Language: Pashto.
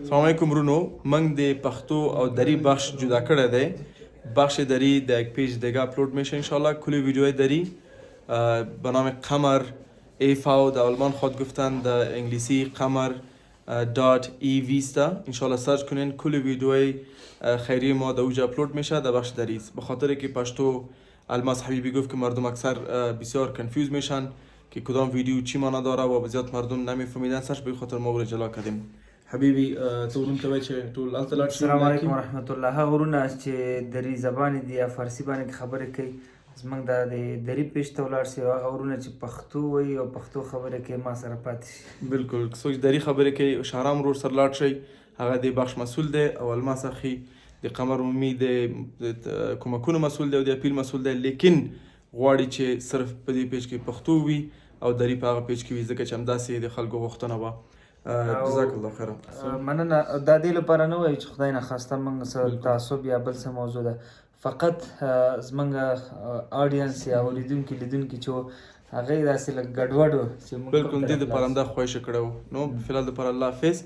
السلام علیکم ورونو، موږ د پښتو او دری بخش جدا کړی دی. بخش دری در یک پیج دیگه اپلود میشه انشالله. کلی ویدیوهای دری به نام قمر ایفاو در آلمان خود گفتن، در انگلیسی قمر دات ای ویستا انشالله سرچ کنین. کلی ویدیوهای خیری ما در اوجا اپلود میشه در بخش دری است. به خاطر که پشتو الماس حبیبی گفت که مردم اکثر بسیار کنفیوز میشن که کدام ویدیو چی معنی داره و بزیاد مردم نمیفهمیدن، سرش به خاطر ما جلا کردیم. حبیبی ته ورونو وای چې ټول هلته لاړ شي. السلام علیکم ورحمت الله. هغه ورونه چې دری زبان دي یا فارسي باندې خبرې کوي، زموږ د دری پیج ته ولاړ شي. هغه ورونه چې پښتو وایي او پښتو خبرې کوي ما سره پاتې شي. بالکل څوک دری خبرې کوي شهرام ورور سره لاړ شي، هغه د بخش مسئول دی او الماس اخی د قمر عمومي د کومکونو مسئول دی او د اپیل مسئول دی، لیکن غواړي چې صرف په دې پیج کې پښتو وي او دری په هغه پیج کې وي، ځکه چې همداسې د خلکو غوښتنه وه. جزاک الله خیره. مننه. دا دې لپاره نه وایي چې خدای نخواسته موږ څه تعصب یا بل څه موضوع ده، فقط زموږ آډینس یا اوریدونکي لیدونکي چې هغه یې داسې لږ ګډوډ و چې بالکل دې دپاره همدا خواهشه کړی و. نو فی الحال دپاره الله حافظ.